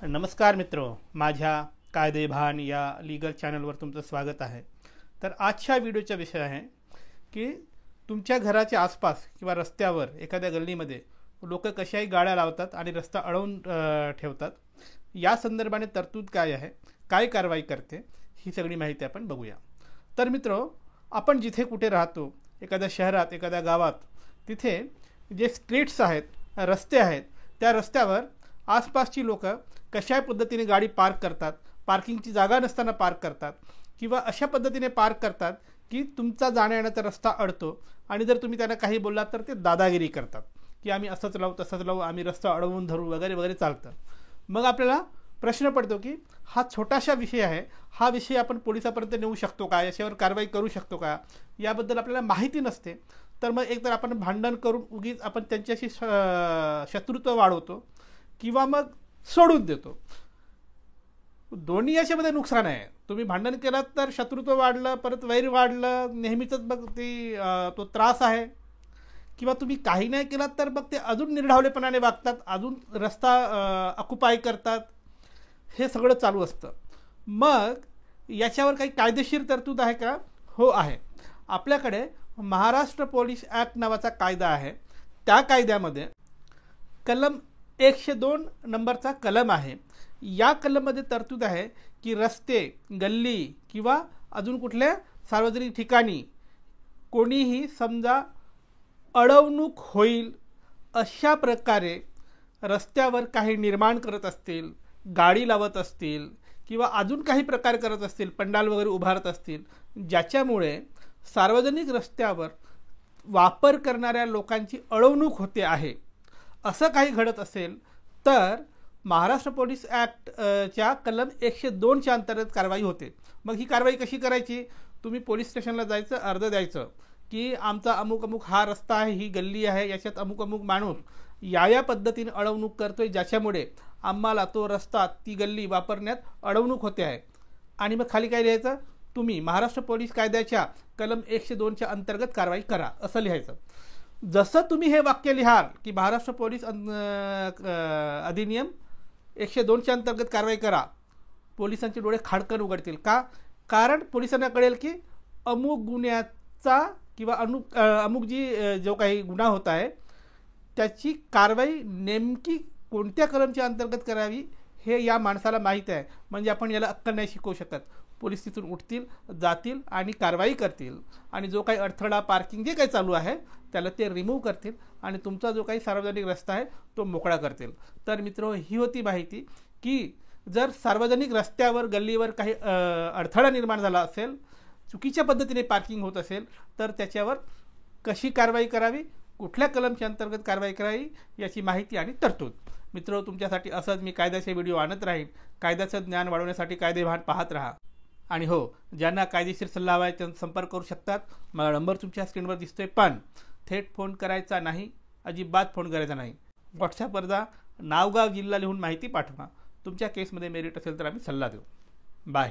नमस्कार मित्रो, माझ्या कायदेभान या लीगल चॅनलवर तुमचं स्वागत आहे। तर आजच्या व्हिडिओचा विषय आहे की तुमच्या घराच्या आसपास किंवा रस्त्यावर एखाद्या गल्लीमध्ये लोक कशाही गाड्या लावतात आणि रस्ता अडवून ठेवतात। या संदर्भाने तरतूद काय आहे, काय कारवाई करते, ही सगळी माहिती आपण बघूया। तर मित्रो, आपण जिथे कुठे राहतो, एखाद्या शहरात, एखाद्या गावात, तिथे जे स्ट्रीट्स आहेत, रस्ते आहेत, त्या रस्त्यावर आसपासची लोक कशा पद्धतीने गाडी पार्क करतात, पार्किंगची जागा नसताना पार्क करतात किंवा अशा पद्धतीने पार्क करतात की तुमचा जाण्या येण्याचा रस्ता अडतो आणि जर तुम्ही त्यांना काही बोललात तर ते दादागिरी करतात की आम्ही असंच लावू, तसंच लावू, आम्ही रस्ता अडवून धरू वगैरे वगैरे चालतं। मग आपल्याला प्रश्न पडतो की हा छोटासा विषय आहे, हा विषय आपण पोलिसापर्यंत नेऊ शकतो का, याच्यावर कारवाई करू शकतो का, याबद्दल आपल्याला माहिती नसते। तर मग एकतर आपण भांडण करून उगीच आपण त्यांच्याशी शत्रुत्व वाढवतो किंवा मग सोडून देतो। दोन्ही याच्यामध्ये नुकसान आहे। तुम्ही भांडण केलात तर शत्रुत्व वाढलं, परत वैर वाढलं, नेहमीच मग तो त्रास आहे। किंवा तुम्ही काही नाही केलात तर मग ते अजून निर्ढावलेपणाने वागतात, अजून रस्ता ऑक्युपाय करतात, हे सगळं चालू असतं। मग याच्यावर काही कायदेशीर तरतूद आहे का? हो आहे। आपल्याकडे महाराष्ट्र पोलीस ॲक्ट नावाचा कायदा आहे। त्या कायद्यामध्ये कलम 102 नंबरचा कलम आहे। या कलममध्ये तरतूद आहे की रस्ते, गल्ली किंवा अजून कुठल्या सार्वजनिक ठिकाणी कोणीही समजा अडवणूक होईल अशा प्रकारे रस्त्यावर काही निर्माण करत असतील, गाडी लावत असतील किंवा अजून काही प्रकार करत असतील, पंडाल वगैरे उभारत असतील, ज्याच्यामुळे सार्वजनिक रस्त्यावर वापर करणाऱ्या लोकांची अडवणूक होते आहे, असं काही घडत असेल तर महाराष्ट्र पोलीस ॲक्टच्या कलम 102च्या अंतर्गत कारवाई होते। मग ही कारवाई कशी करायची? तुम्ही पोलीस स्टेशनला जायचं, अर्ज द्यायचं की आमचा अमुक अमुक हा रस्ता आहे, ही गल्ली आहे, याच्यात अमुक अमुक माणूस या पद्धतीने अडवणूक करतोय, ज्याच्यामुळे आम्हाला तो रस्ता, ती गल्ली वापरण्यात अडवणूक होते आहे। आणि मग खाली काय लिहायचं? तुम्ही महाराष्ट्र पोलीस कायद्याच्या कलम 102च्या अंतर्गत कारवाई करा, असं लिहायचं। जसं तुम्ही हे वाक्य लिहाल की महाराष्ट्र पोलीस अधिनियम 102च्या अंतर्गत कारवाई करा, पोलिसांचे डोळे खाडकन उघडतील। का? कारण पोलिसांना कळेल की अमुक गुन्ह्याचा किंवा अमुक जो काही गुन्हा होत आहे त्याची कारवाई नेमकी कोणत्या कलमच्या अंतर्गत करावी हे या माणसाला माहीत आहे। म्हणजे आपण याला अक्कल नाही शिकवू शकत। पोलीस तिथून उठतील, जातील आणि कारवाई करतील आणि जो काही अडथळा, पार्किंग जे काही चालू आहे त्याला ते रिमूव्ह करतील आणि तुमचा जो काही सार्वजनिक रस्ता आहे तो मोकळा करतील। तर मित्रो, ही होती माहिती की जर सार्वजनिक रस्त्यावर, गल्लीवर काही अडथळा निर्माण झाला असेल, चुकीच्या पद्धतीने पार्किंग होत असेल तर त्याच्यावर कशी कारवाई करावी, कुठल्या कलमच्या अंतर्गत कारवाई करावी, याची माहिती आणि तरतूद। मित्रो, तुमच्यासाठी असंच मी कायद्याचे व्हिडिओ आणत राहीन। कायद्याचं ज्ञान वाढवण्यासाठी कायदेभान पाहत राहा। आणि हो, ज्यांना कायदेशीर सल्ला हवा आहे त्यांचा संपर्क करू शकतात। मला नंबर तुमच्या स्क्रीनवर दिसतोय, पण थेट फोन करायचा नाही, अजिबात फोन करायचा नाही। व्हॉट्सॲपवर जा, नाव गाव जिल्हा लिहून माहिती पाठवा। तुमच्या केसमध्ये मेरिट असेल तर आम्ही सल्ला देऊ। बाय।